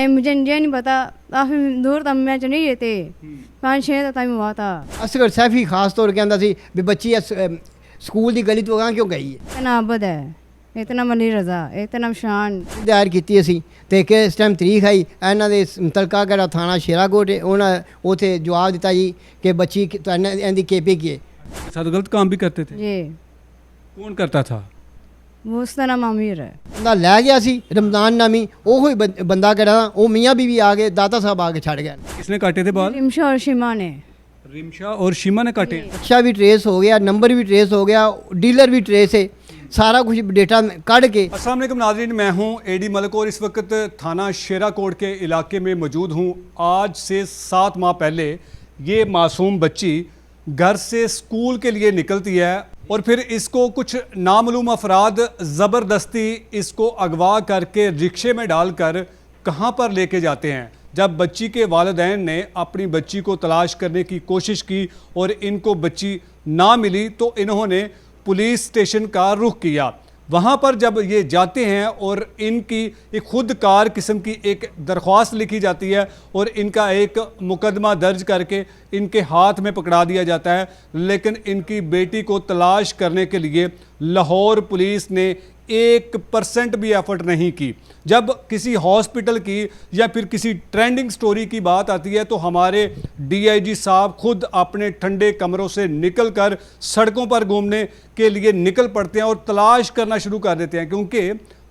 मुझे ये नहीं पता, काफ़ी दूर तक मैं नहीं रहते, 5-6 का टाइम हुआ था। असगर सैफी खास तौर कहता सी भी बच्ची स्कूल की गली तो अगां क्यों गई है। इतना अबद है, इतना मनी रजा, इतना शान। दायर की असी तो किस टाइम तरीक आई इन्हों के मुतलका केड़ा थाना शेराकोट है, उन्हें उत्थे जवाब दिता जी कि बच्ची इनकी केपी की है। साथ गलत काम भी करते थे। जी, कौन करता था? वो उसका नाम अमीर है। बंदा लै गया सी रमजान नामी, ओही बंदा केड़ा वो मियाँ बीवी आ गए, दाता साहब आके छड़ गया। किसने काटे थे बाल? रिमशा और शिमा ने। रिमशा और शीमा ने काटे। अच्छा भी ट्रेस हो गया, नंबर भी ट्रेस हो गया, डीलर भी ट्रेस है, सारा कुछ डेटा कढ़ के। अस्सलाम वालेकुम नाज़रीन, मैं हूं एडी मलिक और इस वक्त थाना शेराकोट के इलाके में मौजूद हूं। आज से 7 माह पहले ये मासूम बच्ची घर से स्कूल के लिए निकलती है और फिर इसको कुछ नामालूम अफराद ज़बरदस्ती इसको अगवा करके रिक्शे में डालकर कहां पर लेके जाते हैं। जब बच्ची के वालिदैन ने अपनी बच्ची को तलाश करने की कोशिश की और इनको बच्ची ना मिली तो इन्होंने पुलिस स्टेशन का रुख किया। वहाँ पर जब ये जाते हैं और इनकी एक खुदकार किस्म की एक दरख्वास्त लिखी जाती है और इनका एक मुकदमा दर्ज करके इनके हाथ में पकड़ा दिया जाता है, लेकिन इनकी बेटी को तलाश करने के लिए लाहौर पुलिस ने 1% भी एफर्ट नहीं की। जब किसी हॉस्पिटल की या फिर किसी ट्रेंडिंग स्टोरी की बात आती है तो हमारे डीआईजी साहब खुद अपने ठंडे कमरों से निकलकर सड़कों पर घूमने के लिए निकल पड़ते हैं और तलाश करना शुरू कर देते हैं, क्योंकि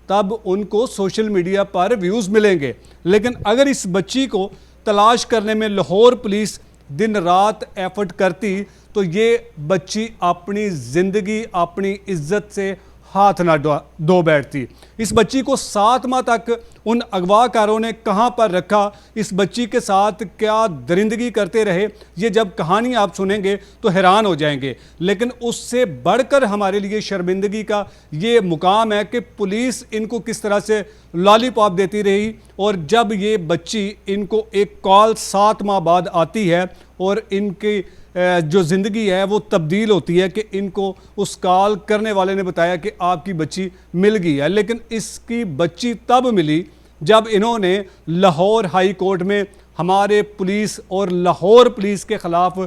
तब उनको सोशल मीडिया पर व्यूज़ मिलेंगे। लेकिन अगर इस बच्ची को तलाश करने में लाहौर पुलिस दिन रात एफर्ट करती तो ये बच्ची अपनी ज़िंदगी अपनी इज्जत से हाथ ना धो बैठती। इस बच्ची को 7 माह तक उन अगवाकारों ने कहां पर रखा, इस बच्ची के साथ क्या दरिंदगी करते रहे, ये जब कहानी आप सुनेंगे तो हैरान हो जाएंगे। लेकिन उससे बढ़कर हमारे लिए शर्मिंदगी का ये मुकाम है कि पुलिस इनको किस तरह से लॉलीपॉप देती रही और जब ये बच्ची इनको एक कॉल 7 माह बाद आती है और इनकी जो ज़िंदगी है वो तब्दील होती है कि इनको उस कॉल करने वाले ने बताया कि आपकी बच्ची मिल गई है। लेकिन इसकी बच्ची तब मिली जब इन्होंने लाहौर हाई कोर्ट में हमारे पुलिस और लाहौर पुलिस के ख़िलाफ़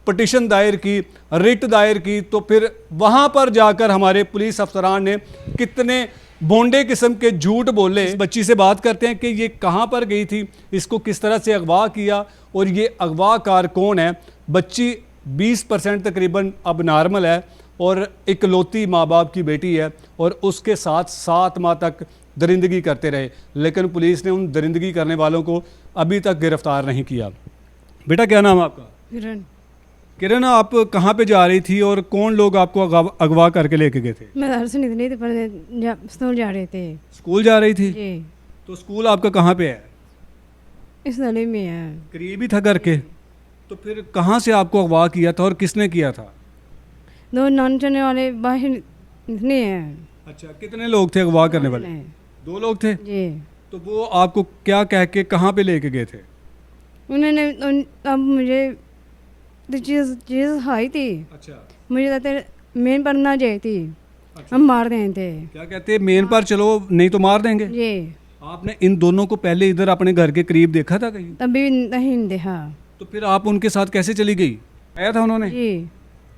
पटिशन दायर की, रिट दायर की, तो फिर वहाँ पर जाकर हमारे पुलिस अफसरान ने कितने भोंडे किस्म के झूठ बोले। इस बच्ची से बात करते हैं कि ये कहाँ पर गई थी, इसको किस तरह से अगवा किया और ये अगवाकार कौन है। बच्ची 20% तकरीबन अब नॉर्मल है और इकलौती माँ बाप की बेटी है और उसके साथ 7 माह तक दरिंदगी करते रहे, लेकिन पुलिस ने उन दरिंदगी करने वालों को अभी तक गिरफ्तार नहीं किया। बेटा क्या नाम है आपका? किरण। किरण, आप कहाँ पे जा रही थी और कौन लोग आपको अगवा करके लेके गए थे? मैं घर से निकली थी पर स्कूल जा रहे थे। स्कूल जा रही थी? जी, तो स्कूल आपका कहाँ पे है? इस गली में है। करीब ही था घर के? तो फिर कहाँ से आपको अगवा किया था और किसने किया था? 2 नाचने वाले बाहर निकले हैं। अच्छा, कितने लोग थे अगवा करने वाले? 2 लोग थे। जी, तो वो आपको क्या कह के कहाँ पे लेके गए थे? उन्होंने अब मुझे चीज़ खाई थी, अच्छा, मुझे कहते मेन पर ना जाए थी, अच्छा। हम मार दें थे। क्या कहते, मेन पर चलो नहीं तो मार देंगे? जी, आपने इन दोनों को पहले इधर अपने घर के करीब देखा था कहीं? तभी नहीं देखा। तो फिर आप उनके साथ कैसे चली गई? आया था उन्होंने? जी,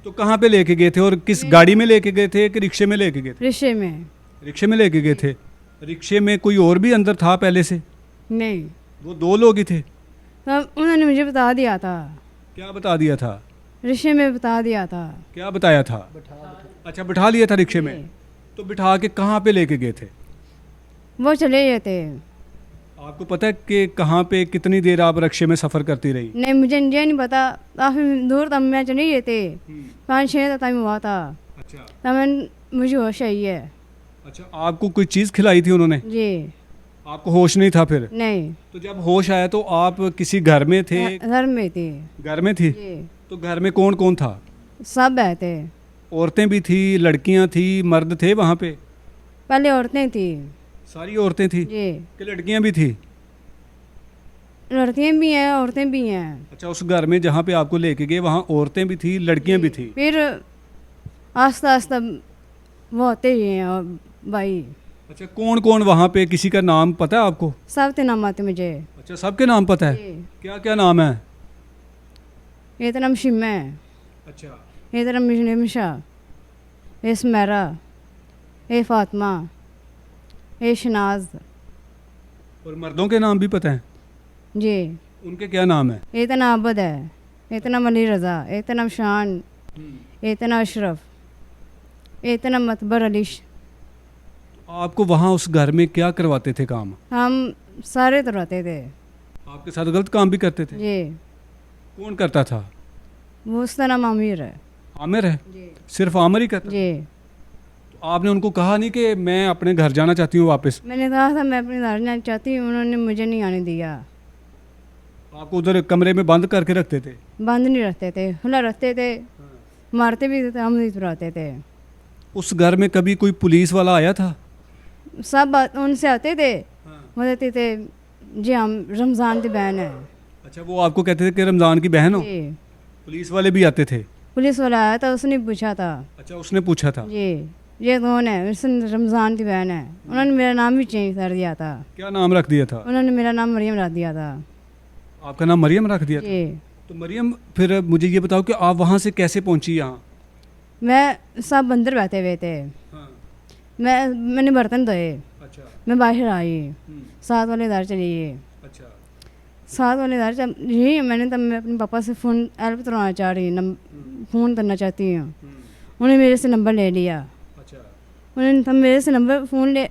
तो कहाँ पे लेके गए थे और किस गाड़ी में लेके गए थे कि रिक्शे में लेके गए थे? रिक्शे में। रिक्शे में लेके गए थे। रिक्शे में कोई और भी अंदर था पहले से? नहीं, वो 2 लोग ही थे। तब उन्होंने मुझे बता दिया था, क्या बता दिया था? रिक्शे में बता दिया था। क्या बताया था? अच्छा, बिठा लिया था रिक्शे में। तो बिठा के कहाँ पे लेके गए थे? वो चले गए थे। आपको पता है कि कहाँ पे कितनी देर आप रिक्शे में सफ़र करती रही? नहीं, मुझे ये नहीं पता, काफ़ी दूर तक मैं चली गए थे, 5-6 का टाइम हुआ था। अच्छा, तब मुझे होश आई है। अच्छा, आपको कोई चीज़ खिलाई थी उन्होंने? जी, आपको होश नहीं था फिर? नहीं, तो जब होश आया तो आप किसी घर में थे? घर में थी। घर में थी? जी, तो घर में कौन कौन था? सब आए थे। औरतें भी थी, लड़कियां थी, मर्द थे वहाँ पे? पहले औरतें थी। सारी औरतें थी जी, कि लड़कियां भी थी? लड़कियां भी हैं, औरतें भी हैं। अच्छा, उस घर में जहाँ पे आपको लेके गए वहाँ औरतें भी थी, लड़कियां भी थी? फिर आस्ता आस्ता वो होते ही हैं और भाई। अच्छा, कौन कौन वहाँ पे, किसी का नाम पता है आपको? सब के नाम आते मुझे। अच्छा, सबके नाम पता है? जी। क्या क्या नाम है? एक का नाम शिमा है, अच्छा, एक का नाम मिशा, एक सुमेरा, एक फातिमा, एक शनाज। और मर्दों के नाम भी पता है? जी। उनके क्या नाम है? एक का नाम अबद है, एक का नाम अली रज़ा, एक का नाम शान, एक का नाम अशरफ, एक का नाम मतबर अली। आपको वहाँ उस घर में क्या करवाते थे काम? हम सारे तरहते थे। आपके साथ गलत काम भी करते थे? जी। कौन करता था? वो उसका नाम आमिर है। आमिर है? जी। सिर्फ आमिर ही करता? जी। तो आपने उनको कहा नहीं कि मैं अपने घर जाना चाहती हूँ वापस? मैंने कहा था मैं अपने घर जाना चाहती हूँ, उन्होंने मुझे नहीं आने दिया। आपको उधर कमरे में बंद करके रखते थे? बंद नहीं रखते थे, खुला रखते थे, मारते भी थे, हम नहीं तुराते थे। उस घर में कभी कोई पुलिस वाला आया था? सब उनसे आते थे, वो कहते थे जी हम रमज़ान की बहन है। अच्छा, वो आपको कहते थे कि रमज़ान की बहन हो? जी। पुलिस वाले भी आते थे? पुलिस वाला आया था, उसने पूछा था। अच्छा, उसने पूछा था? जी ये कौन है, उसने रमज़ान की बहन है। उन्होंने मेरा नाम भी चेंज कर दिया था। क्या नाम रख दिया था? उन्होंने मेरा नाम मरियम रख दिया था। आपका नाम मरियम रख दिया था? जी। तो मरियम, फिर मुझे ये बताओ कि आप वहाँ से कैसे पहुँची यहाँ? मैं सब अंदर बैठे हुए थे, हाँ। मैंने बर्तन धोए, अच्छा। मैं बाहर आई, साथ वाले इधर चली गई। अच्छा। साथ वाले इधर यही मैंने तब मैं अपने पापा से फ़ोन हेल्प करवाना चाह रही, फ़ोन करना चाहती हूँ। उन्होंने मेरे से नंबर ले लिया। अच्छा। उन्होंने तब मेरे से नंबर फ़ोन ले,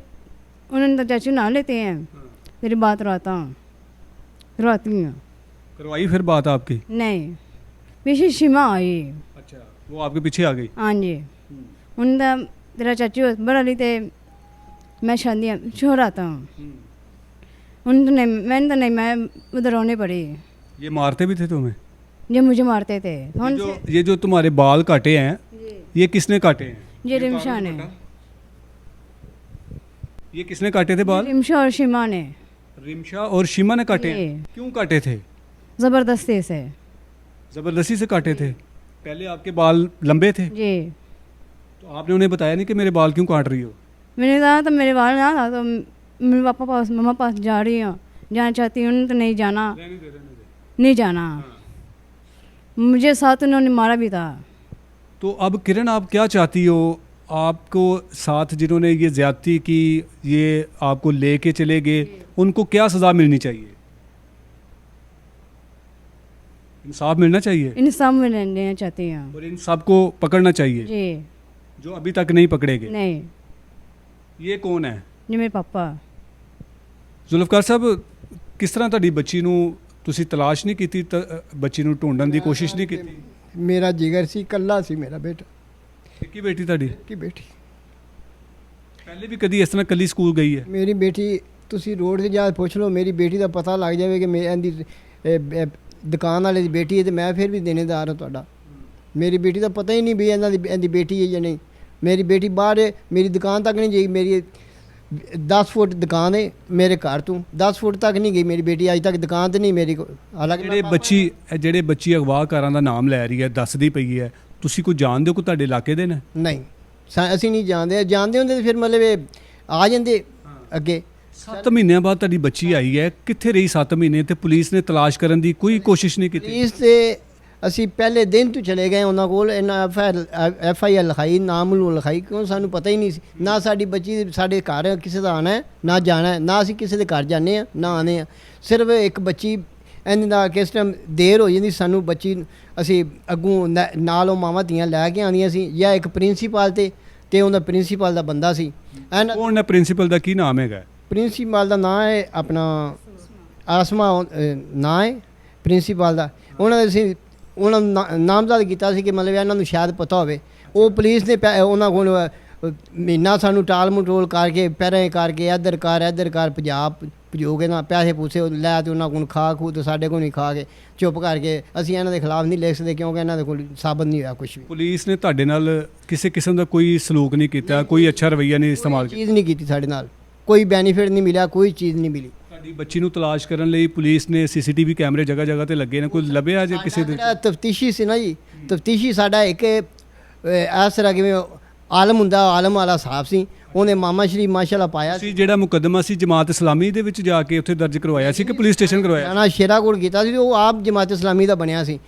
उन्होंने तो चाचू ना लेते हैं, तेरी बात करवाता हूँ, करवाती हूँ। करवाई फिर बात आपकी? नहीं, पीछे शिमा आई। अच्छा, वो आपके पीछे आ गई? हाँ जी। उन्होंने तेरा चाचू बड़ा ली थे, मैं शादी छोड़ आता हूँ। उन्होंने मैंने तो नहीं, मैं उधर रोने पड़ी। ये मारते भी थे तुम्हें? ये मुझे मारते थे। ये जो तुम्हारे बाल काटे हैं, ये किसने काटे हैं? ये रिमशा ने। ये किसने काटे थे बाल? रिमशा और शिमा ने। रिमशा और शिमा ने काटे हैं? जी। क्यों काटे थे? ज़बरदस्ती से। ज़बरदस्ती से काटे थे? पहले आपके बाल लंबे थे? जी। तो आपने उन्हें बताया नहीं कि मेरे बाल क्यों काट रही हो? मैंने कहा तो मेरे बाल ना था, तो मेरे पापा पास मम्मा पास जा रही हूँ, जाना चाहती हूँ। उन्होंने तो नहीं जाना, नहीं जाना। मुझे साथ उन्होंने मारा भी था। तो अब किरण, आप क्या चाहती हो? आपको साथ जिन्होंने ये ज्यादती की, ये आपको लेके चले गए, उनको क्या सज़ा मिलनी चाहिए? इंसाफ मिलना चाहिए इन सब में लेना चाहती हूँ। और इन सबको पकड़ना चाहिए जी। जो अभी तक नहीं पकड़े गए। नहीं, ये कौन है? ये मेरे पापा। ਜ਼ੁਲਫਕਾਰ ਸਾਹਿਬ, ਕਿਸ ਤਰ੍ਹਾਂ ਤੁਹਾਡੀ ਬੱਚੀ ਨੂੰ ਤੁਸੀਂ ਤਲਾਸ਼ ਨਹੀਂ ਕੀਤੀ, ਬੱਚੀ ਨੂੰ ਢੂੰਡਣ ਦੀ ਕੋਸ਼ਿਸ਼ ਨਹੀਂ ਕੀਤੀ? ਮੇਰਾ ਜਿਗਰ ਸੀ, ਕੱਲਾ ਸੀ ਮੇਰਾ ਬੇਟਾ, ਇੱਕ ਹੀ ਬੇਟੀ ਤੁਹਾਡੀ? ਕੀ ਬੇਟੀ। ਪਹਿਲੇ ਵੀ ਕਦੀ ਇਸ ਤਰ੍ਹਾਂ ਕੱਲੀ ਸਕੂਲ ਗਈ ਹੈ? ਮੇਰੀ ਬੇਟੀ ਤੁਸੀਂ ਰੋਡ 'ਤੇ ਜਾ ਪੁੱਛ ਲਓ, ਮੇਰੀ ਬੇਟੀ ਦਾ ਪਤਾ ਲੱਗ ਜਾਵੇ ਕਿ ਇਹਦੀ ਦੁਕਾਨ ਵਾਲੇ ਦੀ ਬੇਟੀ ਹੈ, ਤੇ ਮੈਂ ਫਿਰ ਵੀ ਦੇਣੇਦਾਰ ਹਾਂ ਤੁਹਾਡਾ। ਮੇਰੀ ਬੇਟੀ ਦਾ ਪਤਾ ਹੀ ਨਹੀਂ ਵੀ ਇਹਦੀ ਬੇਟੀ ਹੈ ਜਾਂ ਨਹੀਂ। ਮੇਰੀ ਬੇਟੀ ਬਾਹਰ ਹੈ, ਮੇਰੀ ਦੁਕਾਨ ਤੱਕ ਨਹੀਂ ਗਈ। ਮੇਰੀ 10 ਫੁੱਟ ਦੁਕਾਨ ਹੈ ਮੇਰੇ ਘਰ ਤੋਂ, 10 ਫੁੱਟ ਤੱਕ ਨਹੀਂ ਗਈ ਮੇਰੀ ਬੇਟੀ ਅੱਜ ਤੱਕ ਦੁਕਾਨ ਤੇ ਨਹੀਂ ਮੇਰੀ ਕੋਲ। ਹਾਲਾਂਕਿ ਜਿਹੜੇ ਬੱਚੀ ਅਗਵਾਕਾਰਾਂ ਦਾ ਨਾਮ ਲੈ ਰਹੀ ਹੈ, ਦੱਸਦੀ ਪਈ ਹੈ, ਤੁਸੀਂ ਕੋਈ ਜਾਣਦੇ ਹੋ ਕੋਈ ਤੁਹਾਡੇ ਇਲਾਕੇ ਦੇ ਨੇ? ਨਹੀਂ, ਅਸੀਂ ਨਹੀਂ ਜਾਣਦੇ ਹੁੰਦੇ ਤਾਂ ਫਿਰ ਮਤਲਬ ਇਹ ਆ ਜਾਂਦੇ ਅੱਗੇ। 7 ਮਹੀਨਿਆਂ ਬਾਅਦ ਤੁਹਾਡੀ ਬੱਚੀ ਆਈ ਹੈ, ਕਿੱਥੇ ਰਹੀ 7 ਮਹੀਨੇ? ਤੇ ਪੁਲਿਸ ਨੇ ਤਲਾਸ਼ ਕਰਨ ਦੀ ਕੋਈ ਕੋਸ਼ਿਸ਼ ਨਹੀਂ ਕੀਤੀ? ਪੁਲਿਸ ਤੇ ਅਸੀਂ ਪਹਿਲੇ ਦਿਨ ਤੋਂ ਚਲੇ ਗਏ ਉਹਨਾਂ ਕੋਲ, ਇਹਨਾਂ ਐਫ ਆਈ ਆਰ ਲਿਖਾਈ, ਨਾਮ ਨੂੰ ਲਿਖਾਈ, ਕਿਉਂ ਸਾਨੂੰ ਪਤਾ ਹੀ ਨਹੀਂ ਸੀ ਨਾ ਸਾਡੀ ਬੱਚੀ ਸਾਡੇ ਘਰ ਕਿਸੇ ਦਾ ਆਉਣਾ ਨਾ ਜਾਣਾ, ਨਾ ਅਸੀਂ ਕਿਸੇ ਦੇ ਘਰ ਜਾਂਦੇ ਹਾਂ ਨਾ ਆਉਂਦੇ ਹਾਂ। ਸਿਰਫ ਇੱਕ ਬੱਚੀ ਇਹਨਾਂ ਦਾ ਕਿਸ ਟਾਈਮ ਦੇਰ ਹੋ ਜਾਂਦੀ ਸਾਨੂੰ ਬੱਚੀ, ਅਸੀਂ ਅੱਗੋਂ ਨਾਲ ਉਹ ਮਾਵਾਂ ਧੀਆਂ ਲੈ ਕੇ ਆਉਂਦੀਆਂ ਸੀ, ਜਾਂ ਇੱਕ ਪ੍ਰਿੰਸੀਪਲ ਤੇ ਉਹਦਾ ਪ੍ਰਿੰਸੀਪਲ ਦਾ ਬੰਦਾ ਸੀ। ਕੌਣ ਹੈ ਪ੍ਰਿੰਸੀਪਲ ਦਾ? ਕੀ ਨਾਮ ਹੈਗਾ? ਪ੍ਰਿੰਸੀਪਲ ਦਾ ਨਾਂ ਹੈ ਆਪਣਾ ਆਸਮਾ ਨਾਂ ਹੈ ਪ੍ਰਿੰਸੀਪਲ ਦਾ। ਉਹਨਾਂ ਦੇ ਉਹਨਾਂ ਨੂੰ ਨਾਮਜ਼ਦ ਕੀਤਾ ਸੀ ਕਿ ਮਤਲਬ ਇਹਨਾਂ ਨੂੰ ਸ਼ਾਇਦ ਪਤਾ ਹੋਵੇ। ਉਹ ਪੁਲਿਸ ਨੇ ਉਹਨਾਂ ਕੋਲ ਮਹੀਨਾ ਸਾਨੂੰ ਟਾਲ ਮਟੋਲ ਕਰਕੇ ਪੈਰਾਂ ਕਰਕੇ ਇੱਧਰ ਕਰ ਭਜੋ ਕੇ ਨਾ ਪੈਸੇ ਪੂਸੇ ਲੈ ਤੇ ਉਹਨਾਂ ਕੋਲ ਖਾ ਖੂ ਤੇ ਸਾਡੇ ਕੋਲ ਨਹੀਂ ਖਾ ਕੇ ਚੁੱਪ ਕਰਕੇ ਅਸੀਂ ਇਹਨਾਂ ਦੇ ਖਿਲਾਫ ਨਹੀਂ ਲਿਖ ਸਕਦੇ, ਕਿਉਂਕਿ ਇਹਨਾਂ ਦੇ ਕੋਲ ਸਾਬਤ ਨਹੀਂ ਹੋਇਆ ਕੁਝ ਵੀ। ਪੁਲਿਸ ਨੇ ਤੁਹਾਡੇ ਨਾਲ ਕਿਸੇ ਕਿਸਮ ਦਾ ਕੋਈ ਸਲੂਕ ਨਹੀਂ ਕੀਤਾ, ਕੋਈ ਅੱਛਾ ਰਵੱਈਆ ਨਹੀਂ ਇਸਤੇਮਾਲ ਕੀਤਾ? ਚੀਜ਼ ਨਹੀਂ ਕੀਤੀ ਸਾਡੇ ਨਾਲ, ਕੋਈ ਬੈਨੀਫਿਟ ਨਹੀਂ ਮਿਲਿਆ, ਕੋਈ ਚੀਜ਼ ਨਹੀਂ ਮਿਲੀ। ਤੁਹਾਡੀ ਬੱਚੀ ਨੂੰ ਤਲਾਸ਼ ਕਰਨ ਲਈ ਪੁਲਿਸ ਨੇ CCTV ਕੈਮਰੇ ਜਗ੍ਹਾ ਜਗ੍ਹਾ ਤੇ ਲੱਗੇ ਨੇ, ਕੋਈ ਲੱਭਿਆ ਜੇ ਕਿਸੇ ਦੇ? ਤਫਤੀਸ਼ੀ ਸੀ ਨਾ ਜੀ, ਤਫਤੀਸ਼ੀ ਸਾਡਾ ਇੱਕ ਇਸ ਤਰ੍ਹਾਂ ਕਿਵੇਂ ਆਲਮ ਹੁੰਦਾ, ਆਲਮ ਵਾਲਾ ਸਾਹਿਬ ਸੀ, ਉਹਨੇ ਮਾਮਾ ਸ਼ਰੀਫ ਮਾਸ਼ਾਅੱਲਾ ਪਾਇਆ ਸੀ। ਤੁਸੀਂ ਜਿਹੜਾ ਮੁਕੱਦਮਾ ਸੀ ਜਮਾਤ ਇਸਲਾਮੀ ਦੇ ਵਿੱਚ ਜਾ ਕੇ ਉੱਥੇ ਦਰਜ ਕਰਵਾਇਆ ਸੀ ਕਿ ਪੁਲਿਸ ਸਟੇਸ਼ਨ ਕਰਵਾਇਆ ਥਾਣਾ ਸ਼ੇਰਾਕੋਟ ਕੀਤਾ ਸੀ, ਉਹ ਆਪ ਜਮਾਤ ਇਸਲਾਮੀ ਦਾ ਬਣਿਆ ਸੀ।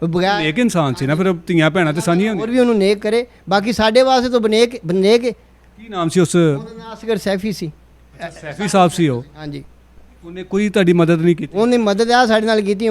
ਬਗੈਰ ਨੇਕ ਇਨਸਾਨ ਸੀ ਨਾ, ਫਿਰ ਧੀਆਂ ਭੈਣਾਂ ਤੇ ਸਾਂਝੀਆਂ ਹੋਰ ਹੁੰਦੀਆਂ। ਵੀ ਉਹਨੂੰ ਨੇਕ ਕਰੇ, ਬਾਕੀ ਸਾਡੇ ਵਾਸਤੇ ਤਾਂ ਬਨੇਕ ਕੀ ਨਾਮ ਸੀ ਉਸ? ਉਹਦਾ ਨਾਂ ਅਸਗਰ ਸੈਫੀ ਸੀ। ਸੈਫੀ ਸਾਹਿਬ ਸੀ ਉਹ। ਹਾਂਜੀ, ਉਹਨੇ ਕੋਈ ਤੁਹਾਡੀ ਮਦਦ ਨਹੀਂ ਕੀਤੀ? ਉਹਨੇ ਮਦਦ ਆ ਸਾਡੇ ਨਾਲ ਕੀਤੀ।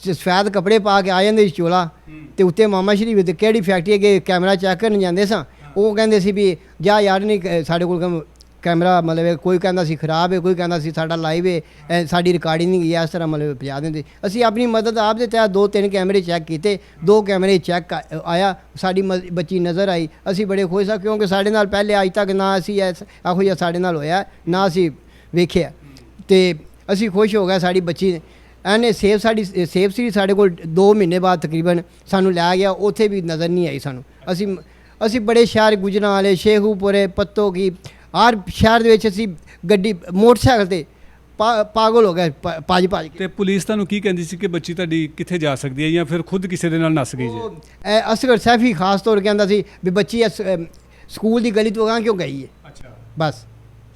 ਸਫੈਦ ਕੱਪੜੇ ਪਾ ਕੇ ਆ ਜਾਂਦੇ ਸੀ ਚੋਲਾ, ਤੇ ਉੱਤੇ ਮਾਮਾ ਸ਼ਰੀਫ ਤੇ ਕਿਹੜੀ ਫੈਕਟਰੀ ਅੱਗੇ ਕੈਮਰਾ ਚੈੱਕ ਕਰਨ ਜਾਂਦੇ ਸਾਂ, ਉਹ ਕਹਿੰਦੇ ਸੀ ਵੀ ਜਾ ਯਾਰ ਨਹੀਂ ਸਾਡੇ ਕੋਲ ਕੈਮਰਾ, ਮਤਲਬ ਕੋਈ ਕਹਿੰਦਾ ਸੀ ਖਰਾਬ ਹੈ, ਕੋਈ ਕਹਿੰਦਾ ਸੀ ਸਾਡਾ ਲਾਈਵ ਹੈ, ਸਾਡੀ ਰਿਕਾਰਡਿੰਗ ਨਹੀਂ ਗਈ, ਇਸ ਤਰ੍ਹਾਂ ਮਤਲਬ ਪਜਾ ਦਿੰਦੇ। ਅਸੀਂ ਆਪਣੀ ਮਦਦ ਆਪ ਦੇ ਤਹਿਤ 2-3 ਕੈਮਰੇ ਚੈੱਕ ਕੀਤੇ, 2 ਕੈਮਰੇ ਚੈੱਕ ਆਇਆ, ਸਾਡੀ ਬੱਚੀ ਨਜ਼ਰ ਆਈ। ਅਸੀਂ ਬੜੇ ਖੁਸ਼ ਹਾਂ ਕਿਉਂਕਿ ਸਾਡੇ ਨਾਲ ਪਹਿਲੇ ਅੱਜ ਤੱਕ ਨਾ ਅਸੀਂ ਇਹੋ ਜਿਹਾ ਸਾਡੇ ਨਾਲ ਹੋਇਆ, ਨਾ ਅਸੀਂ ਵੇਖਿਆ, ਤੇ ਅਸੀਂ ਖੁਸ਼ ਹੋ ਗਏ ਸਾਡੀ ਬੱਚੀ ਨੇ। ਇਹਨੇ ਸੇਫ ਸੀ ਸਾਡੇ ਕੋਲ 2 ਮਹੀਨੇ ਬਾਅਦ ਤਕਰੀਬਨ ਸਾਨੂੰ ਲੈ ਗਿਆ, ਉੱਥੇ ਵੀ ਨਜ਼ਰ ਨਹੀਂ ਆਈ ਸਾਨੂੰ। ਅਸੀਂ ਬੜੇ ਸ਼ਹਿਰ ਗੁਜਰਾਂ ਵਾਲੇ, ਸ਼ੇਖੂਪੁਰੇ, ਪੱਤੋ ਕੀ, ਹਰ ਸ਼ਹਿਰ ਦੇ ਵਿੱਚ ਅਸੀਂ ਗੱਡੀ ਮੋਟਰਸਾਈਕਲ ਤੇ ਪਾਗਲ ਹੋ ਗਏ ਭੱਜ ਕੇ। ਤੇ ਪੁਲਿਸ ਤੁਹਾਨੂੰ ਕੀ ਕਹਿੰਦੀ ਸੀ ਕਿ ਬੱਚੀ ਤੁਹਾਡੀ ਕਿੱਥੇ ਜਾ ਸਕਦੀ ਹੈ ਜਾਂ ਫਿਰ ਖੁਦ ਕਿਸੇ ਦੇ ਨਾਲ ਨੱਸ ਗਈ ਜੇ? ਇਹ ਅਸਗਰ ਸੈਫੀ ਖਾਸ ਤੌਰ ਕਹਿੰਦਾ ਸੀ ਵੀ ਬੱਚੀ ਸਕੂਲ ਦੀ ਗਲੀ ਤੋਂ ਅਗਾਂਹ ਕਿਉਂ ਗਈ ਹੈ। ਅੱਛਾ, ਬਸ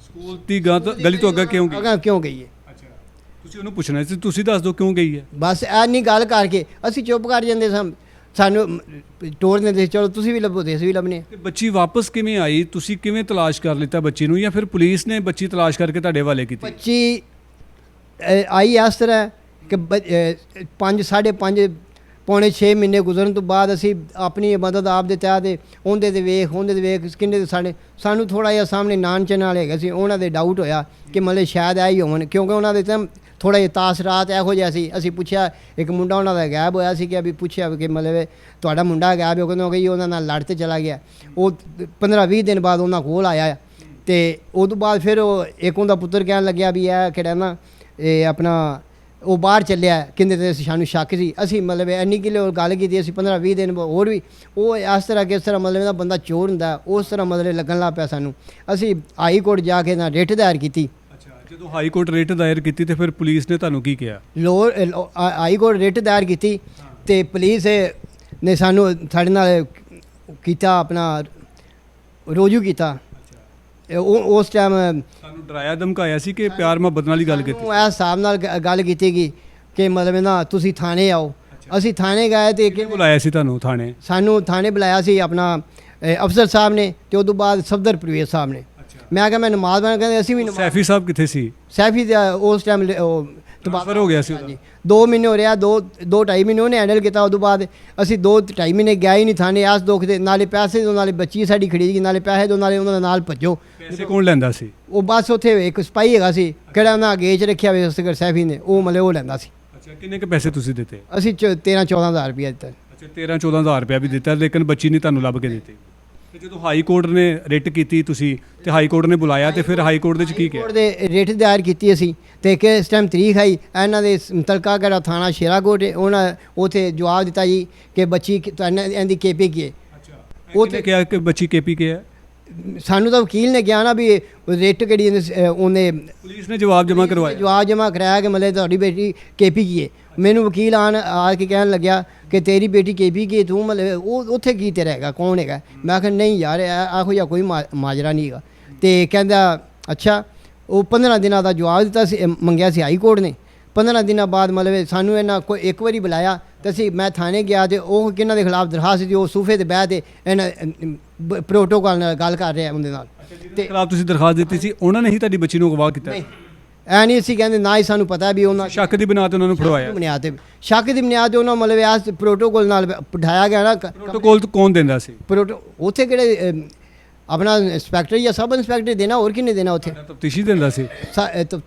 ਸਕੂਲ ਦੀ ਗਲੀ ਤੋਂ ਅੱਗੇ ਕਿਉਂ ਗਈ? ਅਗਾਂਹ ਕਿਉਂ ਗਈ ਹੈ, ਅੱਛਾ, ਤੁਸੀਂ ਉਹਨੂੰ ਪੁੱਛਣਾ ਸੀ, ਤੁਸੀਂ ਦੱਸ ਦਿਓ ਕਿਉਂ ਗਈ ਹੈ। ਬਸ ਇਹ ਨਹੀਂ ਗੱਲ ਕਰਕੇ ਅਸੀਂ ਚੁੱਪ ਕਰ ਜਾਂਦੇ ਸਾਂ, ਸਾਨੂੰ ਟੋਰ ਦਿੰਦੇ, ਚਲੋ ਤੁਸੀਂ ਵੀ ਲੱਭੋ ਤੇ ਅਸੀਂ ਵੀ ਲੱਭਨੇ। ਤੇ ਬੱਚੀ ਵਾਪਸ ਕਿਵੇਂ ਆਈ? ਤੁਸੀਂ ਕਿਵੇਂ ਤਲਾਸ਼ ਕਰ ਲਿੱਤਾ ਬੱਚੀ ਨੂੰ, ਜਾਂ ਫਿਰ ਪੁਲਿਸ ਨੇ ਬੱਚੀ ਤਲਾਸ਼ ਕਰਕੇ ਤੁਹਾਡੇ ਹਵਾਲੇ ਕੀਤੀ? ਬੱਚੀ ਆਈ ਇਸ ਤਰ੍ਹਾਂ ਕਿ 5.5 ਪੌਣੇ 6 ਮਹੀਨੇ ਗੁਜ਼ਰਨ ਤੋਂ ਬਾਅਦ ਅਸੀਂ ਆਪਣੀ ਮਦਦ ਆਪ ਦੇ ਤਹਿਤ ਉਹਦੇ ਦੇ ਵੇਖ ਕਿੰਨੇ ਦੇ ਸਾਨੂੰ ਥੋੜ੍ਹਾ ਜਿਹਾ ਸਾਹਮਣੇ ਨਾਨ ਚੈਨਲ ਵਾਲੇ ਹੈਗੇ ਸੀ, ਉਹਨਾਂ ਦੇ ਡਾਊਟ ਹੋਇਆ ਕਿ ਮਤਲਬ ਸ਼ਾਇਦ ਇਹ ਹੀ ਹੋਣ, ਕਿਉਂਕਿ ਉਹਨਾਂ ਦੇ ਤਾਂ ਥੋੜ੍ਹਾ ਜਿਹਾ ਤਾਸਰਾਤ ਇਹੋ ਜਿਹਾ ਸੀ। ਅਸੀਂ ਪੁੱਛਿਆ, ਇੱਕ ਮੁੰਡਾ ਉਹਨਾਂ ਦਾ ਗਾਇਬ ਹੋਇਆ ਸੀ, ਕਿ ਅਭੀ ਪੁੱਛਿਆ ਕਿ ਮਤਲਬ ਤੁਹਾਡਾ ਮੁੰਡਾ ਗਾਇਬ ਹੋ, ਕਹਿੰਦੇ ਕਿ ਉਹਨਾਂ ਨਾਲ ਲੜ ਤੇ ਚਲਾ ਗਿਆ। ਉਹ 15-20 ਦਿਨ ਬਾਅਦ ਉਹਨਾਂ ਕੋਲ ਆਇਆ, ਤੇ ਉਹ ਤੋਂ ਬਾਅਦ ਫਿਰ ਉਹ ਇੱਕ ਉਹਦਾ ਪੁੱਤਰ ਕਹਿਣ ਲੱਗਿਆ ਵੀ ਇਹ ਕਿਹੜਾ ਨਾ ਇਹ ਆਪਣਾ ਉਹ ਬਾਹਰ ਚੱਲਿਆ, ਕਹਿੰਦੇ ਤੇ ਸਾਨੂੰ ਸ਼ੱਕ ਸੀ। ਅਸੀਂ ਮਤਲਬ ਇੰਨੀ ਕਿਲੋ ਗੱਲ ਕੀਤੀ, ਅਸੀਂ 15-20 ਦਿਨ ਹੋਰ ਵੀ ਉਹ ਇਸ ਤਰ੍ਹਾਂ ਕਿਸ ਤਰ੍ਹਾਂ ਮਤਲਬ ਇਹਦਾ ਬੰਦਾ ਚੋਰ ਹੁੰਦਾ, ਉਸ ਤਰ੍ਹਾਂ ਮਤਲਬ ਲੱਗਣ ਲੱਗ ਪਿਆ ਸਾਨੂੰ। ਅਸੀਂ ਹਾਈ ਕੋਰਟ ਜਾ ਕੇ ਨਾ ਰਿਟ ਦਾਇਰ ਕੀਤੀ। ਜਦੋਂ ਹਾਈ ਕੋਰਟ ਰਿਟ ਦਾਇਰ ਕੀਤੀ ਤੇ ਫਿਰ ਪੁਲਿਸ ਨੇ ਤੁਹਾਨੂੰ ਕੀ ਕਿਹਾ? ਹਾਈ ਕੋਰਟ ਰਿਟ ਦਾਇਰ ਕੀਤੀ, ਤੇ ਪੁਲਿਸ ਨੇ ਸਾਡੇ ਨਾਲ ਕੀਤਾ, ਆਪਣਾ ਰੋਜੂ ਕੀਤਾ। ਉਸ ਟਾਈਮ ਤੁਹਾਨੂੰ ਡਰਾਇਆ ਧਮਕਾਇਆ ਸੀ ਕਿ ਪਿਆਰ ਮੁਹੱਬਤ ਨਾਲ ਹੀ ਗੱਲ ਕੀਤੀ? ਇਸ ਹਿਸਾਬ ਨਾਲ ਗੱਲ ਕੀਤੀ ਗਈ ਕਿ ਮਤਲਬ ਨਾ ਤੁਸੀਂ ਥਾਣੇ ਆਓ। ਅਸੀਂ ਥਾਣੇ ਗਏ, ਤੇ ਕਿਹਨੇ ਬੁਲਾਇਆ ਸੀ ਤੁਹਾਨੂੰ ਥਾਣੇ? ਸਾਨੂੰ ਥਾਣੇ ਬੁਲਾਇਆ ਸੀ ਆਪਣਾ ਅਫਸਰ ਸਾਹਿਬ ਨੇ, ਤੇ ਉਸ ਤੋਂ ਬਾਅਦ ਸਫਦਰ ਪ੍ਰਵੇਸ਼ ਸਾਹਿਬ ਨੇ। ਮੈਂ ਕਿਹਾ ਮੈਂ ਨਮਾਜ਼ ਪੜ੍ਹਨ, ਕਹਿੰਦੇ ਅਸੀਂ ਵੀ ਸੈਫੀ ਸਾਹਿਬ ਕਿੱਥੇ ਸੀ? ਸੈਫੀ ਦਾ ਉਸ ਟਾਈਮ ਟ੍ਰਾਂਸਫਰ ਹੋ ਗਿਆ ਸੀ ਉਹਦਾ? 2 ਮਹੀਨੇ ਹੋ ਰਿਹਾ, 2-2.5 ਮਹੀਨੇ ਉਹਨੇ ਹੈਂਡਲ ਕੀਤਾ। ਉਦੋਂ ਬਾਅਦ ਅਸੀਂ 2-2.5 ਮਹੀਨੇ ਗਏ ਹੀ ਨਹੀਂ ਥਾਣੇ, ਆਸ ਦੁੱਖ ਦੇ ਨਾਲੇ ਪੈਸੇ ਦੋ, ਨਾਲੇ ਬੱਚੀ ਸਾਡੀ ਖੜੀ ਗਈ, ਨਾਲੇ ਪੈਸੇ ਦੋ, ਨਾਲੇ ਉਹਨਾਂ ਦੇ ਨਾਲ ਭੱਜੋ। ਪੈਸੇ ਕੌਣ ਲੈਂਦਾ ਸੀ? ਉਹ ਬਸ ਉੱਥੇ ਇੱਕ ਸਿਪਾਹੀ ਹੈਗਾ ਸੀ, ਕਿਹੜਾ ਉਹਨਾਂ ਅੱਗੇ 'ਚ ਰੱਖਿਆ ਹੋਇਆ ਅਸਗਰ ਸੈਫੀ ਨੇ, ਉਹ ਮਤਲਬ ਉਹ ਲੈਂਦਾ ਸੀ। ਅੱਛਾ, ਕਿੰਨੇ ਕੁ ਪੈਸੇ ਤੁਸੀਂ ਦਿੱਤੇ? ਅਸੀਂ 13-14 ਹਜ਼ਾਰ ਰੁਪਇਆ ਦਿੱਤਾ। ਅੱਛਾ, 13-14 ਹਜ਼ਾਰ ਰੁਪਇਆ ਵੀ ਦਿੱਤਾ, ਲੇਕਿਨ ਬੱਚੀ ਨੇ ਤੁਹਾਨੂੰ ਲੱਭ ਕੇ ਦਿੱਤੀ। ਤੇ ਜਦੋਂ ਹਾਈ ਕੋਰਟ ਨੇ ਰਿਟ ਕੀਤੀ ਤੁਸੀਂ, ਤੇ ਹਾਈ ਕੋਰਟ ਨੇ ਬੁਲਾਇਆ, ਤੇ ਫਿਰ ਹਾਈ ਕੋਰਟ ਦੇ ਵਿੱਚ ਕੀ ਕਿਹਾ? ਕੋਰਟ ਦੇ ਰਿਟ ਦਾਇਰ ਕੀਤੀ ਅਸੀਂ, ਤੇ ਕਿ ਇਸ ਟਾਈਮ ਤਰੀਕ ਆਈ, ਇਹਨਾਂ ਦੇ ਮੁਤਲਕਾ ਕਿਹੜਾ ਥਾਣਾ ਸ਼ੇਰਾਕੋਟ, ਉਹਨਾਂ ਉੱਥੇ ਜਵਾਬ ਦਿੱਤਾ ਜੀ ਕਿ ਬੱਚੀ ਇਹਦੀ KP ਕੀ ਹੈ। ਉਹ ਤੇ ਕਿਹਾ ਕਿ ਬੱਚੀ KP ਕੀ ਹੈ? ਸਾਨੂੰ ਤਾਂ ਵਕੀਲ ਨੇ ਕਿਹਾ ਨਾ ਵੀ ਰਿਟ ਕਿਹੜੀ ਉਹਨੇ ਪੁਲਿਸ ਨੇ ਜਵਾਬ ਜਮ੍ਹਾਂ ਕਰਵਾਇਆ? ਜਵਾਬ ਜਮ੍ਹਾਂ ਕਰਾਇਆ ਕਿ ਮਤਲਬ ਤੁਹਾਡੀ ਬੇਟੀ KP ਕੀ ਹੈ। ਮੈਨੂੰ ਵਕੀਲ ਆ ਕੇ ਕਹਿਣ ਲੱਗਿਆ ਕਿ ਤੇਰੀ ਬੇਟੀ KP ਕੀ, ਤੂੰ ਮਤਲਬ ਉਹ ਉੱਥੇ ਕੀ ਤੇਰਾ ਹੈਗਾ, ਕੌਣ ਹੈਗਾ? ਮੈਂ ਕਿਹਾ ਨਹੀਂ ਯਾਰ, ਇਹੋ ਜਿਹਾ ਕੋਈ ਮਾਜਰਾ ਨਹੀਂ ਹੈਗਾ। ਤੇ ਕਹਿੰਦਾ ਅੱਛਾ। ਉਹ 15 ਦਿਨਾਂ ਦਾ ਜਵਾਬ ਦਿੱਤਾ ਸੀ, ਮੰਗਿਆ ਸੀ ਹਾਈ ਕੋਰਟ ਨੇ। 15 ਦਿਨਾਂ ਬਾਅਦ ਮਤਲਬ ਸਾਨੂੰ ਇਹਨਾਂ ਕੋਈ ਇੱਕ ਵਾਰੀ ਬੁਲਾਇਆ, ਤੇ ਮੈਂ ਥਾਣੇ ਗਿਆ, ਤੇ ਉਹ ਕਿਹਨਾਂ ਦੇ ਖਿਲਾਫ ਦਰਖਾਸਤ ਸੀ, ਉਹ ਸੂਫੇ ਤੇ ਬਹਿ ਤੇ ਇਹਨਾਂ ਪ੍ਰੋਟੋਕਾਲ ਨਾਲ ਗੱਲ ਕਰ ਰਿਹਾ ਉਹਦੇ ਨਾਲ। ਤੇ ਖਿਲਾਫ ਤੁਸੀਂ ਦਰਖਾਸਤ ਦਿੱਤੀ ਸੀ, ਉਹਨਾਂ ਨੇ ਹੀ ਤੁਹਾਡੀ ਬੱਚੀ ਨੂੰ ਅਗਵਾ ਕੀਤਾ? ਐ ਨਹੀਂ ਅਸੀਂ ਕਹਿੰਦੇ, ਨਾ ਹੀ ਸਾਨੂੰ ਪਤਾ ਵੀ ਉਹਨਾਂ ਸ਼ੱਕ ਦੀ ਬੁਨਿਆਦ ਤੇ ਉਹਨਾਂ ਨੂੰ ਫੜਵਾਇਆ? ਸ਼ੱਕ ਦੀ ਬੁਨਿਆਦ ਤੇ ਉਹਨਾਂ ਮਤਲਬ ਇਸ ਪ੍ਰੋਟੋਕਾਲ ਨਾਲ ਬਿਠਾਇਆ ਗਿਆ ਨਾ। ਪ੍ਰੋਟੋਕਾਲ ਕੌਣ ਦਿੰਦਾ ਸੀ? ਉੱਥੇ ਕਿਹੜੇ ਆਪਣਾ ਇੰਸਪੈਕਟਰ ਜਾਂ ਸਬ ਇੰਸਪੈਕਟਰ ਦੇਣਾ, ਹੋਰ ਕਿੰਨੇ ਦੇਣਾ? ਉੱਥੇ ਤਫਤੀਸ਼ੀ ਦਿੰਦਾ ਸੀ।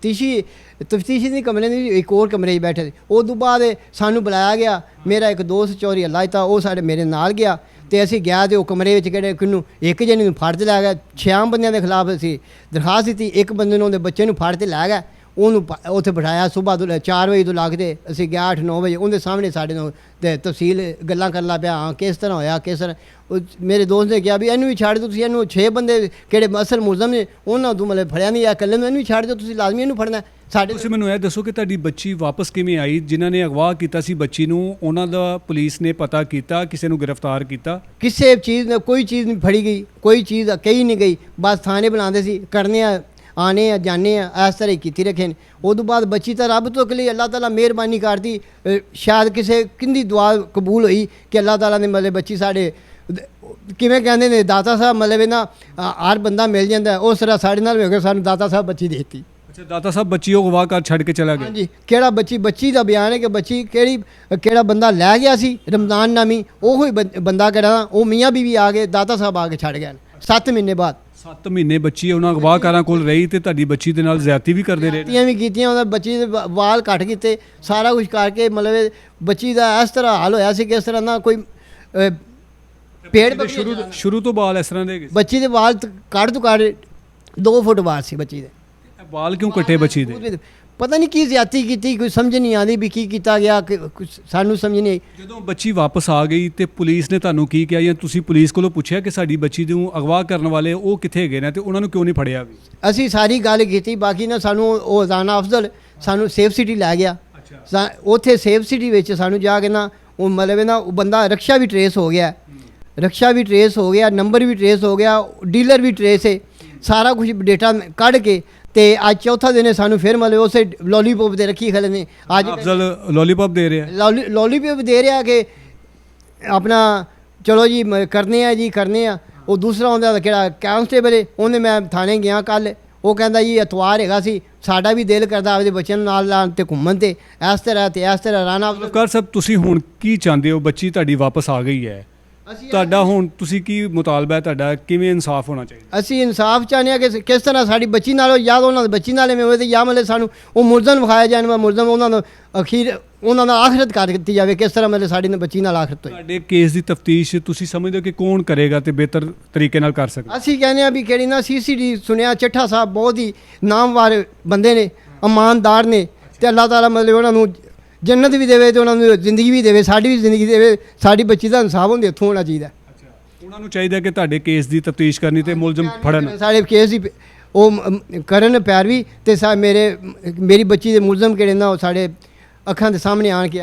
ਤਫਤੀਸ਼ੀ ਦੀ ਕਮਰੇ ਦੀ ਇੱਕ ਹੋਰ ਕਮਰੇ 'ਚ ਬੈਠੇ ਸੀ। ਉਸ ਤੋਂ ਬਾਅਦ ਸਾਨੂੰ ਬੁਲਾਇਆ ਗਿਆ। ਮੇਰਾ ਇੱਕ ਦੋਸਤ ਚੌਧਰੀ ਅੱਲਾਹ ਤਾ, ਉਹ ਮੇਰੇ ਨਾਲ ਗਿਆ, ਤੇ ਅਸੀਂ ਗਿਆ, ਤੇ ਉਹ ਕਮਰੇ ਵਿੱਚ ਕਿਹੜੇ ਕਿਹਨੂੰ ਇੱਕ ਜਣੇ ਨੂੰ ਫੜ ਤੇ ਲੈ ਗਿਆ। 6 ਬੰਦਿਆਂ ਦੇ ਖਿਲਾਫ ਅਸੀਂ ਦਰਖਾਸਤ ਦਿੱਤੀ, ਇੱਕ ਬੰਦੇ ਨੂੰ ਉਹਦੇ ਬੱਚੇ ਨੂੰ ਫੜ ਤੇ ਲੈ ਗਿਆ। ਉਹਨੂੰ ਉੱਥੇ ਬਿਠਾਇਆ ਸਵੇਰ ਤੋਂ 4 ਵਜੇ ਤੋਂ ਲੱਗਦੇ ਅਸੀਂ ਗਿਆ 8-9 ਵਜੇ ਉਹਦੇ ਸਾਹਮਣੇ ਸਾਡੇ ਨਾਲ ਤੇ ਤਫਸੀਲ ਗੱਲਾਂ ਕਰਨ ਲੱਗ ਪਿਆ ਹਾਂ ਕਿਸ ਤਰ੍ਹਾਂ ਹੋਇਆ ਕਿਸ ਤਰ੍ਹਾਂ ਉਹ ਮੇਰੇ ਦੋਸਤ ਨੇ ਕਿਹਾ ਵੀ ਇਹਨੂੰ ਵੀ ਛੱਡ ਦਿਓ ਤੁਸੀਂ ਇਹਨੂੰ 6 ਬੰਦੇ ਕਿਹੜੇ ਅਸਲ ਮੁਲਜ਼ਮ ਨੇ ਉਹਨਾਂ ਤੋਂ ਮਤਲਬ ਫੜਿਆ ਨਹੀਂ ਆ ਇਕੱਲੇ ਨੂੰ ਇਹਨੂੰ ਵੀ ਛੱਡ ਦਿਓ ਤੁਸੀਂ ਲਾਜ਼ਮੀ ਇਹਨੂੰ ਫੜਨਾ ਸਾਡੇ ਤੁਸੀਂ ਮੈਨੂੰ ਇਹ ਦੱਸੋ ਕਿ ਤੁਹਾਡੀ ਬੱਚੀ ਵਾਪਸ ਕਿਵੇਂ ਆਈ ਜਿਨ੍ਹਾਂ ਨੇ ਅਗਵਾ ਕੀਤਾ ਸੀ ਬੱਚੀ ਨੂੰ ਉਹਨਾਂ ਦਾ ਪੁਲਿਸ ਨੇ ਪਤਾ ਕੀਤਾ ਕਿਸੇ ਨੂੰ ਗ੍ਰਿਫਤਾਰ ਕੀਤਾ ਕਿਸੇ ਚੀਜ਼ ਨੇ ਕੋਈ ਚੀਜ਼ ਨਹੀਂ ਫੜੀ ਗਈ ਕੋਈ ਚੀਜ਼ ਕਹੀ ਨਹੀਂ ਗਈ ਬਸ ਥਾਣੇ ਬਣਾਉਂਦੇ ਸੀ ਕਰਨੇ ਆ ਆने ਆ ਜਾਣੇ ਆ ਇਸ ਤਰ੍ਹਾਂ ਹੀ ਕੀਤੀ ਰੱਖੇ ਨੇ ਉਦੋਂ ਬਾਅਦ ਬੱਚੀ ਤਾਂ ਰੱਬ ਤੋਂ ਅਕਲੀ ਅੱਲਾਹ ਤਾਲਾ ਮਿਹਰਬਾਨੀ ਕਰਦੀ ਸ਼ਾਇਦ ਕਿਸੇ ਕਿੰਦੀ ਦੁਆ ਕਬੂਲ ਹੋਈ ਕਿ ਅੱਲਾਹ ਤਾਲਾ ਨੇ ਮਤਲਬ ਬੱਚੀ ਸਾਡੇ ਕਿਵੇਂ ਕਹਿੰਦੇ ਨੇ ਦਾਤਾ ਸਾਹਿਬ ਮਤਲਬ ਇਹਨਾਂ ਹਰ ਬੰਦਾ ਮਿਲ ਜਾਂਦਾ ਉਸ ਤਰ੍ਹਾਂ ਸਾਡੇ ਨਾਲ ਵੀ ਹੋ ਗਿਆ ਸਾਨੂੰ ਦਾਤਾ ਸਾਹਿਬ ਬੱਚੀ ਦੇ ਦਿੱਤੀ ਅੱਛਾ ਦਾਤਾ ਸਾਹਿਬ ਬੱਚੀ ਉਹ ਅਗਵਾ ਕਰ ਛੱਡ ਕੇ ਚਲਾ ਗਿਆ ਹਾਂਜੀ ਕਿਹੜਾ ਬੱਚੀ ਦਾ ਬਿਆਨ ਹੈ ਕਿ ਬੱਚੀ ਕਿਹੜਾ ਬੰਦਾ ਲੈ ਗਿਆ ਸੀ ਰਮਜ਼ਾਨ ਨਾਮੀ ਉਹ ਹੀ ਬੰਦਾ ਕਿਹੜਾ ਉਹ ਮੀਆਂ ਬੀਵੀ ਆ ਗਏ ਦਾਤਾ ਸਾਹਿਬ ਆ ਕੇ ਛੱਡ ਗਏ 7 ਮਹੀਨੇ ਬਾਅਦ 7 ਮਹੀਨੇ ਬੱਚੀ ਉਹਨਾਂ ਅਗਵਾਕਾਰਾਂ ਕੋਲ ਰਹੀ ਤੇ ਤੁਹਾਡੀ ਬੱਚੀ ਦੇ ਨਾਲ ਜ਼ਿਆਦਤੀ ਵੀ ਕਰਦੇ ਰਹੇ ਵੀ ਕੀਤੀਆਂ ਉਹਦਾ ਬੱਚੀ ਦੇ ਵਾਲ ਕੱਟ ਕੀਤੇ ਸਾਰਾ ਕੁਝ ਕਰਕੇ ਮਤਲਬ ਬੱਚੀ ਦਾ ਇਸ ਤਰ੍ਹਾਂ ਹਾਲ ਹੋਇਆ ਸੀ ਕਿ ਇਸ ਤਰ੍ਹਾਂ ਨਾ ਕੋਈ ਪੇੜ ਸ਼ੁਰੂ ਤੋਂ ਬਾਲ ਇਸ ਤਰ੍ਹਾਂ ਦੇ ਬੱਚੀ ਦੇ ਵਾਲ ਕੱਢ ਤੋਂ ਕੱਢ 2 ਫੁੱਟ ਵਾਲ ਸੀ ਬੱਚੀ ਦੇ ਬਾਲ ਕਿਉਂ ਕੱਟੇ ਬੱਚੀ ਦੇ ਪਤਾ ਨਹੀਂ ਕੀ ਜ਼ਿਆਦਤੀ ਕੀਤੀ ਕੋਈ ਸਮਝ ਨਹੀਂ ਆਉਂਦੀ ਵੀ ਕੀ ਕੀਤਾ ਗਿਆ ਕੁਝ ਸਾਨੂੰ ਸਮਝ ਨਹੀਂ ਆਈ ਜਦੋਂ ਬੱਚੀ ਵਾਪਸ ਆ ਗਈ ਤੇ ਪੁਲਿਸ ਨੇ ਤੁਹਾਨੂੰ ਕੀ ਕਿਹਾ ਜਾਂ ਤੁਸੀਂ ਪੁਲਿਸ ਕੋਲੋਂ ਪੁੱਛਿਆ ਕਿ ਸਾਡੀ ਬੱਚੀ ਨੂੰ ਅਗਵਾ ਕਰਨ ਵਾਲੇ ਉਹ ਕਿੱਥੇ ਗਏ ਨੇ ਤੇ ਉਹਨਾਂ ਨੂੰ ਕਿਉਂ ਨਹੀਂ ਫੜਿਆ ਵੀ ਅਸੀਂ ਸਾਰੀ ਗੱਲ ਕੀਤੀ ਬਾਕੀ ਨਾ ਸਾਨੂੰ ਉਹ ਜ਼ਾਨਾ ਅਫਜ਼ਲ ਸਾਨੂੰ ਸੇਫ ਸਿਟੀ ਲੈ ਗਿਆ ਉੱਥੇ ਸੇਫ ਸਿਟੀ ਵਿੱਚ ਸਾਨੂੰ ਜਾ ਕੇ ਨਾ ਉਹ ਮਤਲਬ ਨਾ ਉਹ ਬੰਦਾ ਰਕਸ਼ਾ ਵੀ ਟਰੇਸ ਹੋ ਗਿਆ ਰਕਸ਼ਾ ਵੀ ਟਰੇਸ ਹੋ ਗਿਆ ਨੰਬਰ ਵੀ ਟਰੇਸ ਹੋ ਗਿਆ ਡੀਲਰ ਵੀ ਟਰੇਸ ਹੈ ਸਾਰਾ ਕੁਝ ਡੇਟਾ ਕੱਢ ਕੇ ਤੇ ਅੱਜ ਚੌਥਾ ਦਿਨ ਸਾਨੂੰ ਫਿਰ ਮਤਲਬ ਉਸੇ ਲੋਲੀਪੌਪ ਦੇ ਰੱਖੀ ਖਲੇ ਨੇ ਅੱਜ ਅਫਜ਼ਲ ਲੋਲੀਪੌਪ ਦੇ ਰਿਹਾ ਲੋਲੀਪੌਪ ਦੇ ਰਿਹਾ ਕਿ ਆਪਣਾ ਚਲੋ ਜੀ ਕਰਨੇ ਆ ਉਹ ਦੂਸਰਾ ਹੁੰਦਾ ਕਿਹੜਾ ਕਾਂਸਟੇਬਲ ਹੈ ਉਹਨੇ ਮੈਂ ਥਾਣੇ ਗਿਆ ਕੱਲ ਉਹ ਕਹਿੰਦਾ ਜੀ ਐਤਵਾਰ ਹੈਗਾ ਸੀ ਸਾਡਾ ਵੀ ਦਿਲ ਕਰਦਾ ਆਪਦੇ ਬੱਚਿਆਂ ਨੂੰ ਨਾਲ ਲਾਣ ਤੇ ਘੁੰਮਣ ਤੇ ਇਸ ਤਰ੍ਹਾਂ ਰਾਣਾ ਕਰ ਸਭ ਤੁਸੀਂ ਹੁਣ ਕੀ ਚਾਹੁੰਦੇ ਹੋ ਬੱਚੀ ਤੁਹਾਡੀ ਵਾਪਸ ਆ ਗਈ ਹੈ ਤੁਹਾਡਾ ਹੁਣ ਤੁਸੀਂ ਕੀ ਮੁਤਾਲਬਾ ਹੈ ਤੁਹਾਡਾ ਕਿਵੇਂ ਇਨਸਾਫ ਹੋਣਾ ਚਾਹੀਦਾ ਅਸੀਂ ਇਨਸਾਫ ਚਾਹੁੰਦੇ ਹਾਂ ਕਿ ਕਿਸ ਤਰ੍ਹਾਂ ਸਾਡੀ ਬੱਚੀ ਨਾਲੋਂ ਯਾਦ ਉਹਨਾਂ ਦੀ ਬੱਚੀ ਨਾਲੇ ਹੋਵੇ ਤੇ ਜਾਂ ਮਤਲਬ ਸਾਨੂੰ ਉਹ ਮੁਲਜ਼ਮ ਵਿਖਾਇਆ ਜਾਣ ਮੁਲਜ਼ਮ ਉਹਨਾਂ ਨੂੰ ਅਖੀਰ ਉਹਨਾਂ ਦਾ ਆਖਰਤ ਕਰ ਦਿੱਤੀ ਜਾਵੇ ਕਿਸ ਤਰ੍ਹਾਂ ਮਤਲਬ ਸਾਡੀ ਬੱਚੀ ਨਾਲ ਆਖਰਤ ਹੋਈ ਤੁਹਾਡੇ ਕੇਸ ਦੀ ਤਫਤੀਸ਼ ਤੁਸੀਂ ਸਮਝਦੇ ਹੋ ਕਿ ਕੌਣ ਕਰੇਗਾ ਤੇ ਬਿਹਤਰ ਤਰੀਕੇ ਨਾਲ ਕਰ ਸਕਦਾ ਅਸੀਂ ਕਹਿੰਦੇ ਹਾਂ ਵੀ ਕਿਹੜੀ ਨਾ ਸੀਸੀਟੀ ਸੁਣਿਆ ਚੱਠਾ ਸਾਹਿਬ ਬਹੁਤ ਹੀ ਨਾਮਵਾਰ ਬੰਦੇ ਨੇ ਇਮਾਨਦਾਰ ਨੇ ਤੇ ਅੱਲਾਹ ਤਾਲਾ ਮਤਲਬ ਉਹਨਾਂ ਨੂੰ ਜੰਨਤ ਵੀ ਦੇਵੇ ਤੇ ਉਹਨਾਂ ਨੂੰ ਜ਼ਿੰਦਗੀ ਵੀ ਦੇਵੇ ਸਾਡੀ ਵੀ ਜ਼ਿੰਦਗੀ ਦੇਵੇ ਸਾਡੀ ਬੱਚੀ ਦਾ ਇਨਸਾਫ ਹੁੰਦੇ ਇੱਥੋਂ ਹੋਣਾ ਚਾਹੀਦਾ ਉਹਨਾਂ ਨੂੰ ਚਾਹੀਦਾ ਕਿ ਤੁਹਾਡੇ ਕੇਸ ਦੀ ਤਫਤੀਸ਼ ਕਰਨੀ ਤੇ ਮੁਲਜ਼ਮ ਫੜਨ ਸਾਡੇ ਕੇਸ ਦੀ ਉਹ ਕਰਨ ਪੈਰਵੀ ਤੇ ਮੇਰੀ ਬੱਚੀ ਦੇ ਮੁਲਜ਼ਮ ਕਿਹੜੇ ਨਾ ਉਹ ਸਾਡੇ ਅੱਖਾਂ ਦੇ ਸਾਹਮਣੇ ਆਣ ਕੇ